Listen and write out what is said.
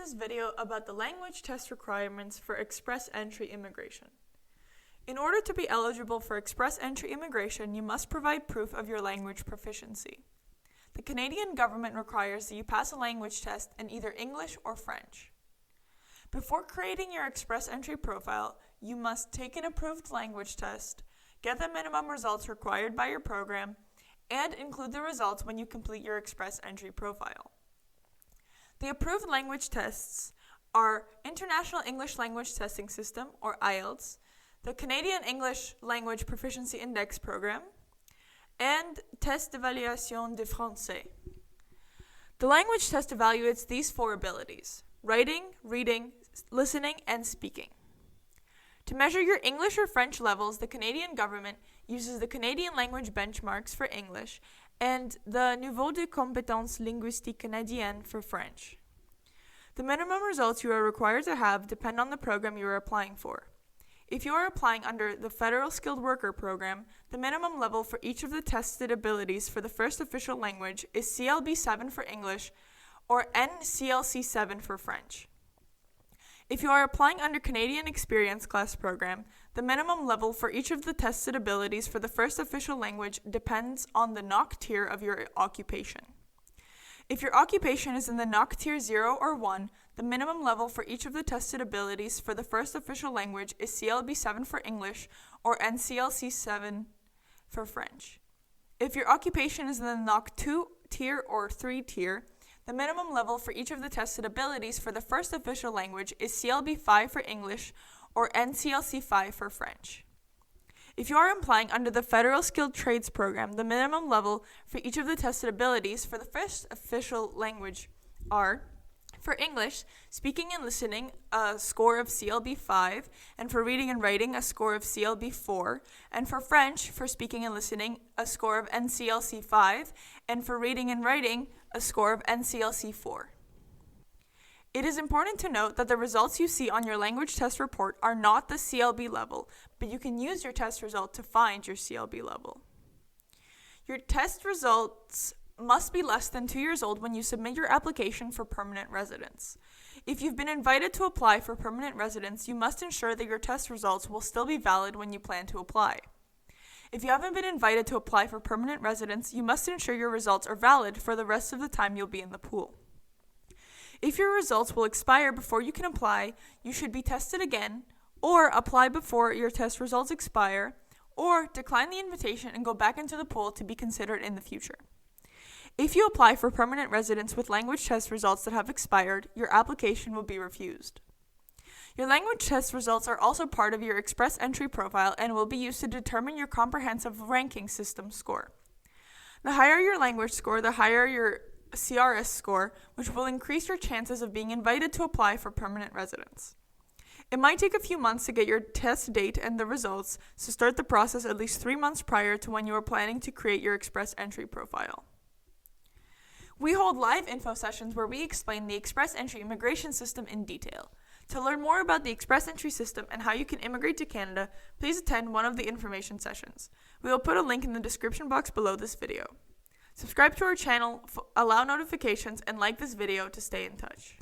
this video about the language test requirements for express entry immigration. In order to be eligible for express entry immigration, you must provide proof of your language proficiency. The Canadian government requires that you pass a language test in either English or French. Before creating your express entry profile, you must take an approved language test, get the minimum results required by your program, and include the results when you complete your express entry profile. The approved language tests are International English Language Testing System, or IELTS, the Canadian English Language Proficiency Index Program, and Test d'Évaluation de Français. The language test evaluates these four abilities: writing, reading, listening, and speaking. To measure your English or French levels, the Canadian government uses the Canadian language benchmarks for English and the Niveau de compétence linguistique canadienne for French. The minimum results you are required to have depend on the program you are applying for. If you are applying under the Federal Skilled Worker Program, the minimum level for each of the tested abilities for the first official language is CLB 7 for English or NCLC 7 for French. If you are applying under Canadian Experience Class Program, the minimum level for each of the tested abilities for the first official language depends on the NOC tier of your occupation. If your occupation is in the NOC tier 0 or 1, the minimum level for each of the tested abilities for the first official language is CLB 7 for English or NCLC 7 for French. If your occupation is in the NOC 2 tier or 3 tier, the minimum level for each of the tested abilities for the first official language is CLB 5 for English or NCLC 5 for French. If you are applying under the Federal Skilled Trades Program, the minimum level for each of the tested abilities for the first official language are: for English, speaking and listening, a score of CLB 5, and for reading and writing, a score of CLB 4, and for French, for speaking and listening, a score of NCLC 5, and for reading and writing, a score of NCLC 4. It is important to note that the results you see on your language test report are not the CLB level, but you can use your test result to find your CLB level. Your test results must be less than 2 years old when you submit your application for permanent residence. If you've been invited to apply for permanent residence, you must ensure that your test results will still be valid when you plan to apply. If you haven't been invited to apply for permanent residence, you must ensure your results are valid for the rest of the time you'll be in the pool. If your results will expire before you can apply, you should be tested again, or apply before your test results expire, or decline the invitation and go back into the pool to be considered in the future. If you apply for permanent residence with language test results that have expired, your application will be refused. Your language test results are also part of your express entry profile and will be used to determine your comprehensive ranking system score. The higher your language score, the higher your CRS score, which will increase your chances of being invited to apply for permanent residence. It might take a few months to get your test date and the results, so start the process at least 3 months prior to when you are planning to create your express entry profile. We hold live info sessions where we explain the express entry immigration system in detail. To learn more about the express entry system and how you can immigrate to Canada, please attend one of the information sessions. We will put a link in the description box below this video. Subscribe to our channel, allow notifications, and like this video to stay in touch.